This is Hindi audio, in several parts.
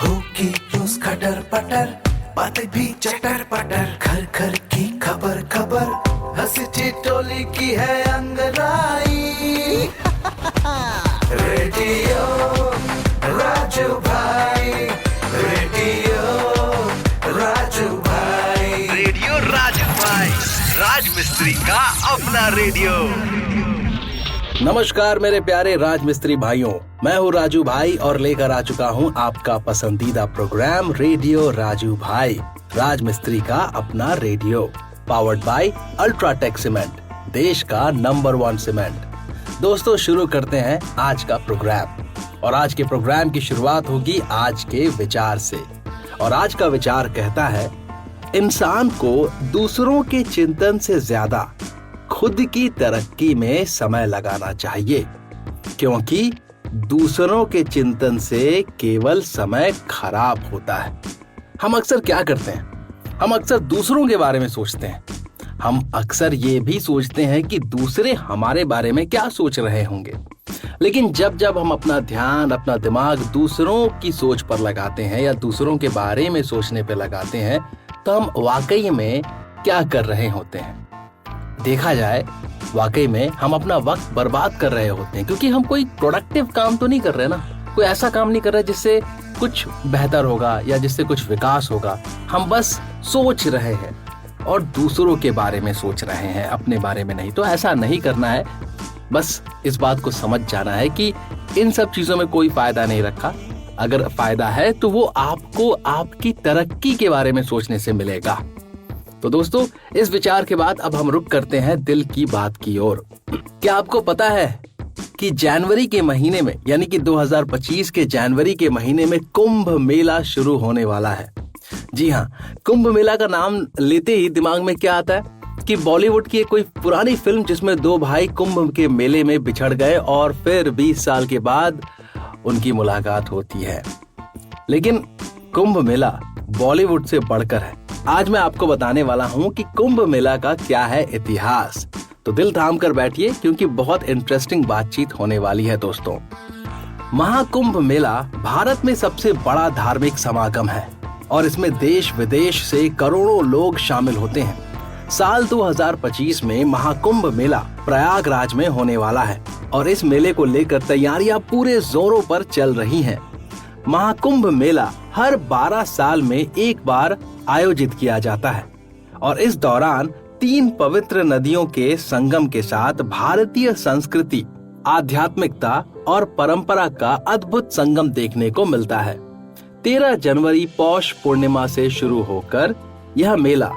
होगी रोज खटर पटर, बातें भी चटर पटर, घर घर की खबर खबर, हंसी ठिठोली की है अंगड़ाई। रेडियो राजू भाई, रेडियो राजू भाई, रेडियो राजू भाई, राज मिस्त्री का अपना रेडियो। नमस्कार मेरे प्यारे राज मिस्त्री भाइयों, मैं हूँ राजू भाई और लेकर आ चुका हूँ आपका पसंदीदा प्रोग्राम रेडियो राजू भाई, राज मिस्त्री का अपना radio, powered by UltraTech cement, देश का नंबर 1 सीमेंट। दोस्तों शुरू करते हैं आज का प्रोग्राम और आज के प्रोग्राम की शुरुआत होगी आज के विचार से। और आज का विचार कहता है, इंसान को दूसरों के चिंतन से ज्यादा खुद की तरक्की में समय लगाना चाहिए, क्योंकि दूसरों के चिंतन से केवल समय खराब होता है। हम अक्सर क्या करते हैं? हम अक्सर दूसरों के बारे में सोचते हैं। हम अक्सर ये भी सोचते हैं कि दूसरे हमारे बारे में क्या सोच रहे होंगे। लेकिन जब जब हम अपना ध्यान, अपना दिमाग दूसरों की सोच पर लगाते हैं या दूसरों के बारे में सोचने पर लगाते हैं, तो हम वाकई में क्या कर रहे होते हैं? देखा जाए, वाकई में हम अपना वक्त बर्बाद कर रहे होते हैं, क्योंकि हम कोई प्रोडक्टिव काम तो नहीं कर रहे ना, कोई ऐसा काम नहीं कर रहे जिससे कुछ बेहतर होगा या जिससे कुछ विकास होगा। हम बस सोच रहे हैं और दूसरों के बारे में सोच रहे हैं, अपने बारे में नहीं। तो ऐसा नहीं करना है। बस इस बात को समझ जाना है कि इन सब चीजों में कोई फायदा नहीं रखा। अगर फायदा है तो वो आपको आपकी तरक्की के बारे में सोचने से मिलेगा। तो दोस्तों, इस विचार के बाद अब हम रुक करते हैं दिल की बात की ओर। क्या आपको पता है कि जनवरी के महीने में, यानी कि 2025 के जनवरी के महीने में कुंभ मेला शुरू होने वाला है? जी हाँ, कुंभ मेला का नाम लेते ही दिमाग में क्या आता है कि बॉलीवुड की कोई पुरानी फिल्म जिसमें दो भाई कुंभ के मेले में बिछड़ गए और फिर 20 साल के बाद उनकी मुलाकात होती है। लेकिन कुंभ मेला बॉलीवुड से बढ़कर है। आज मैं आपको बताने वाला हूँ कि कुंभ मेला का क्या है इतिहास। तो दिल थाम कर बैठिए, क्योंकि बहुत इंटरेस्टिंग बातचीत होने वाली है दोस्तों। महाकुंभ मेला भारत में सबसे बड़ा धार्मिक समागम है और इसमें देश विदेश से करोड़ों लोग शामिल होते हैं। साल 2025 में महाकुंभ मेला प्रयागराज में होने वाला है और इस मेले को लेकर तैयारियां पूरे जोरों पर चल रही हैं। महाकुंभ मेला हर 12 साल में एक बार आयोजित किया जाता है और इस दौरान 3 पवित्र नदियों के संगम के साथ भारतीय संस्कृति, आध्यात्मिकता और परंपरा का अद्भुत संगम देखने को मिलता है। 13 जनवरी पौष पूर्णिमा से शुरू होकर यह मेला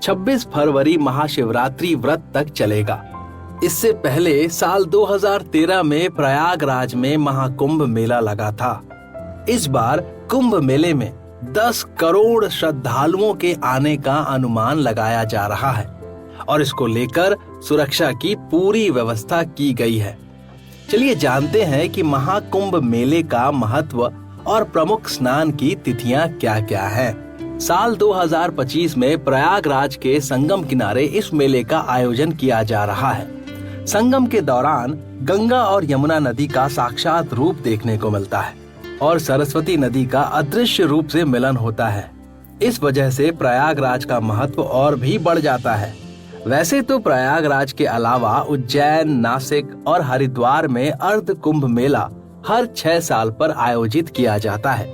26 फरवरी महाशिवरात्रि व्रत तक चलेगा। इससे पहले साल 2013 में प्रयागराज में महाकुंभ मेला लगा था। इस बार कुंभ मेले में 10 करोड़ श्रद्धालुओं के आने का अनुमान लगाया जा रहा है और इसको लेकर सुरक्षा की पूरी व्यवस्था की गई है। चलिए जानते हैं कि महाकुंभ मेले का महत्व और प्रमुख स्नान की तिथियां क्या-क्या हैं। साल 2025 में प्रयागराज के संगम किनारे इस मेले का आयोजन किया जा रहा है। संगम के दौरान गंगा और यमुना नदी का साक्षात रूप देखने को मिलता है और सरस्वती नदी का अदृश्य रूप से मिलन होता है। इस वजह से प्रयागराज का महत्व और भी बढ़ जाता है। वैसे तो प्रयागराज के अलावा उज्जैन, नासिक और हरिद्वार में अर्ध कुंभ मेला हर 6 साल पर आयोजित किया जाता है,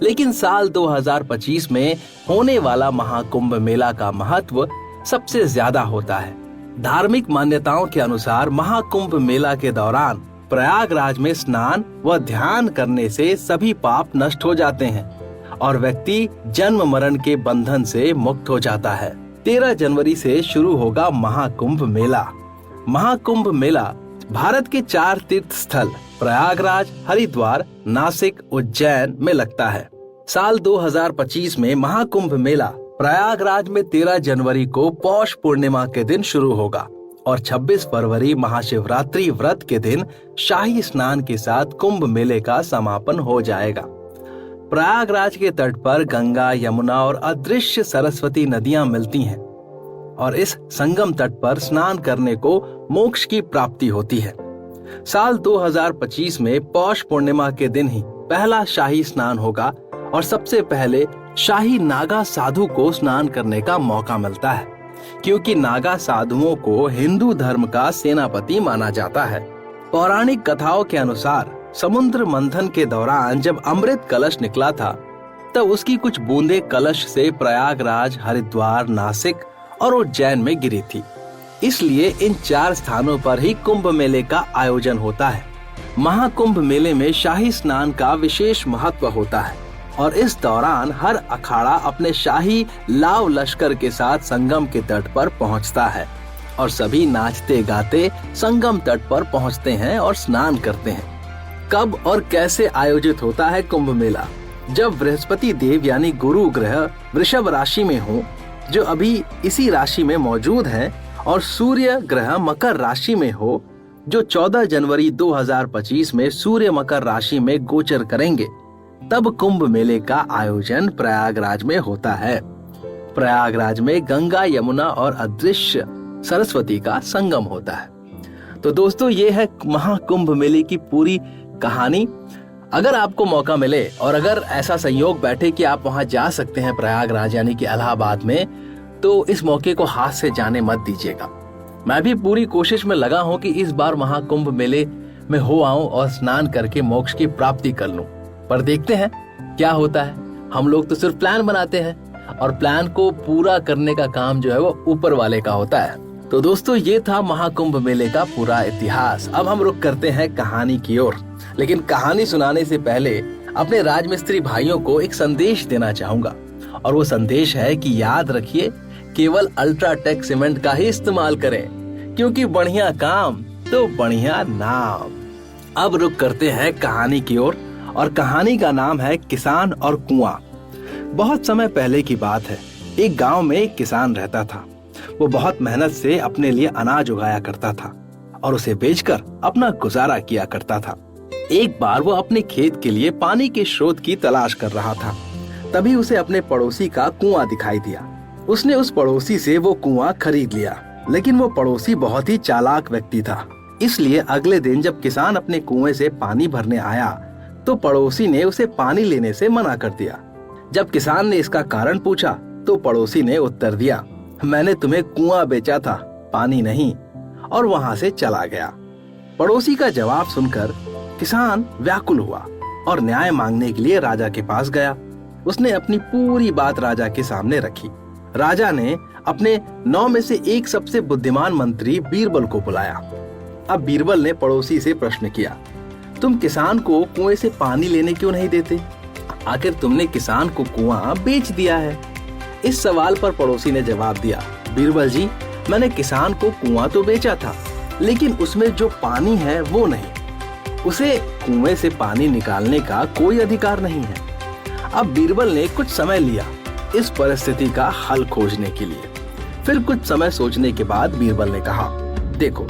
लेकिन साल 2025 में होने वाला महाकुंभ मेला का महत्व सबसे ज्यादा होता है। धार्मिक मान्यताओं के अनुसार महाकुंभ मेला के दौरान प्रयागराज में स्नान व ध्यान करने से सभी पाप नष्ट हो जाते हैं और व्यक्ति जन्म मरण के बंधन से मुक्त हो जाता है। 13 जनवरी से शुरू होगा महाकुंभ मेला। महाकुंभ मेला भारत के 4 तीर्थ स्थल प्रयागराज, हरिद्वार, नासिक, उज्जैन में लगता है। साल 2025 में महाकुंभ मेला प्रयागराज में 13 जनवरी को पौष पूर्णिमा के दिन शुरू होगा और 26 फरवरी महाशिवरात्रि व्रत के दिन शाही स्नान के साथ कुंभ मेले का समापन हो जाएगा। प्रयागराज के तट पर गंगा, यमुना और अदृश्य सरस्वती नदियां मिलती हैं और इस संगम तट पर स्नान करने को मोक्ष की प्राप्ति होती है। साल 2025 में पौष पूर्णिमा के दिन ही पहला शाही स्नान होगा और सबसे पहले शाही नागा साधु को स्नान करने का मौका मिलता है, क्योंकि नागा साधुओं को हिंदू धर्म का सेनापति माना जाता है। पौराणिक कथाओं के अनुसार समुद्र मंथन के दौरान जब अमृत कलश निकला था, तब उसकी कुछ बूंदें कलश से प्रयागराज, हरिद्वार, नासिक और उज्जैन में गिरी थी। इसलिए इन 4 स्थानों पर ही कुंभ मेले का आयोजन होता है। महाकुंभ मेले में शाही स्नान का विशेष महत्व होता है और इस दौरान हर अखाड़ा अपने शाही लाव लश्कर के साथ संगम के तट पर पहुंचता है और सभी नाचते गाते संगम तट पर पहुंचते हैं और स्नान करते हैं। कब और कैसे आयोजित होता है कुंभ मेला? जब बृहस्पति देव यानी गुरु ग्रह वृषभ राशि में हो, जो अभी इसी राशि में मौजूद है, और सूर्य ग्रह मकर राशि में हो, जो 14 जनवरी 2025 में सूर्य मकर राशि में गोचर करेंगे, तब कुंभ मेले का आयोजन प्रयागराज में होता है। प्रयागराज में गंगा, यमुना और अदृश्य सरस्वती का संगम होता है। तो दोस्तों, ये है महाकुंभ मेले की पूरी कहानी। अगर आपको मौका मिले और अगर ऐसा संयोग बैठे कि आप वहां जा सकते हैं प्रयागराज यानी कि इलाहाबाद में, तो इस मौके को हाथ से जाने मत दीजिएगा। मैं भी पूरी कोशिश में लगा हूं कि इस बार महाकुंभ मेले में हो आऊं और स्नान करके मोक्ष की प्राप्ति कर लूं, पर देखते हैं क्या होता है। हम लोग तो सिर्फ प्लान बनाते हैं और प्लान को पूरा करने का काम जो है वो ऊपर वाले का होता है। तो दोस्तों, ये था महाकुंभ मेले का पूरा इतिहास। अब हम रुक करते हैं कहानी की ओर, लेकिन कहानी सुनाने से पहले अपने राजमिस्त्री भाइयों को एक संदेश देना चाहूंगा, और वो संदेश है कि याद रखिए, केवल अल्ट्राटेक सीमेंट का ही इस्तेमाल करें, क्योंकि बढ़िया काम तो बढ़िया नाम। अब रुक करते हैं कहानी की ओर, और कहानी का नाम है किसान और कुआं। बहुत समय पहले की बात है। एक गांव में एक किसान रहता था। वो बहुत मेहनत से अपने लिए अनाज उगाया करता था और उसे बेचकर अपना गुजारा किया करता था। एक बार वो अपने खेत के लिए पानी के स्रोत की तलाश कर रहा था। तभी उसे अपने पड़ोसी का कुआं दिखाई दिया। उसने उस पड़ोसी से वो कुआं खरीद लिया, लेकिन वो पड़ोसी बहुत ही चालाक व्यक्ति था। इसलिए अगले दिन जब किसान अपने कुएं से पानी भरने आया, तो पड़ोसी ने उसे पानी लेने से मना कर दिया। जब किसान ने इसका कारण पूछा, तो पड़ोसी ने उत्तर दिया, मैंने तुम्हें कुआं बेचा था, पानी नहीं, और वहां से चला गया। पड़ोसी का जवाब सुनकर किसान व्याकुल हुआ और न्याय मांगने के लिए राजा के पास गया। उसने अपनी पूरी बात राजा के सामने रखी। राजा ने अपने 9 में से एक सबसे बुद्धिमान मंत्री बीरबल को बुलाया। अब बीरबल ने पड़ोसी से प्रश्न किया, तुम किसान को कुएं से पानी लेने क्यों नहीं देते? आखिर तुमने किसान को कुआं बेच दिया है। इस सवाल पर पड़ोसी ने जवाब दिया, बीरबल जी, मैंने किसान को कुआं तो बेचा था, लेकिन उसमें जो पानी है वो नहीं। उसे कुएं से पानी निकालने का कोई अधिकार नहीं है। अब बीरबल ने कुछ समय लिया इस परिस्थिति का हल खोजने के लिए। फिर कुछ समय सोचने के बाद बीरबल ने कहा, देखो,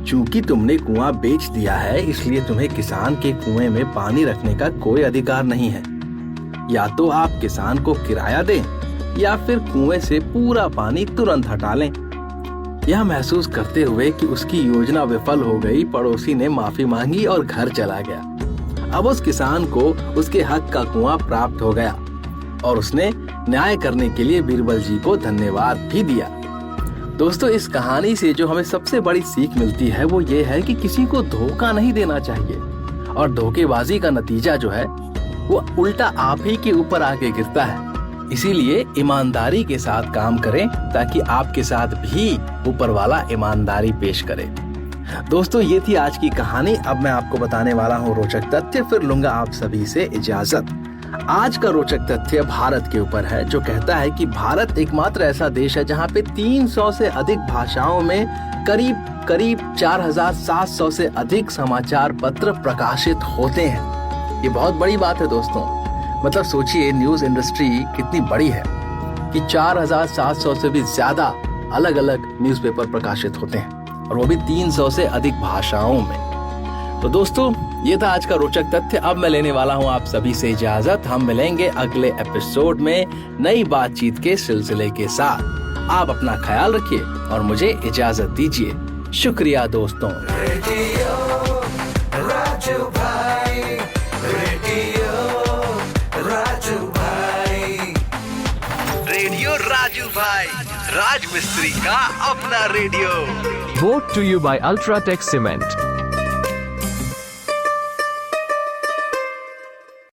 चूंकि तुमने कुआं बेच दिया है, इसलिए तुम्हें किसान के कुएं में पानी रखने का कोई अधिकार नहीं है। या तो आप किसान को किराया दें या फिर कुएं से पूरा पानी तुरंत हटा लें। यह महसूस करते हुए कि उसकी योजना विफल हो गई, पड़ोसी ने माफी मांगी और घर चला गया। अब उस किसान को उसके हक का कुआं प्राप्त हो गया और उसने न्याय करने के लिए बीरबल जी को धन्यवाद भी दिया। दोस्तों, इस कहानी से जो हमें सबसे बड़ी सीख मिलती है वो ये है कि किसी को धोखा नहीं देना चाहिए, और धोखेबाजी का नतीजा जो है वो उल्टा आप ही के ऊपर आके गिरता है। इसीलिए ईमानदारी के साथ काम करें, ताकि आपके साथ भी ऊपर वाला ईमानदारी पेश करे। दोस्तों, ये थी आज की कहानी। अब मैं आपको बताने वाला हूँ रोचक तथ्य, फिर लूंगा आप सभी से इजाजत। आज का रोचक तथ्य भारत के ऊपर है, जो कहता है कि भारत एकमात्र ऐसा देश है जहाँ पे 300 से अधिक भाषाओं में करीब 4700 से अधिक समाचार पत्र प्रकाशित होते हैं। ये बहुत बड़ी बात है दोस्तों। मतलब सोचिए, न्यूज इंडस्ट्री कितनी बड़ी है कि 4700 से भी ज्यादा अलग अलग न्यूज़पेपर प्रकाशित होते हैं, और वो भी 300 से अधिक भाषाओं में। तो दोस्तों, ये था आज का रोचक तथ्य। अब मैं लेने वाला हूँ आप सभी से इजाजत। हम मिलेंगे अगले एपिसोड में नई बातचीत के सिलसिले के साथ। आप अपना ख्याल रखिए और मुझे इजाजत दीजिए। शुक्रिया दोस्तों। रेडियो राजू भाई, रेडियो राजू राजू भाई, राज मिस्त्री का अपना radio. Brought to you by Ultratech Cement.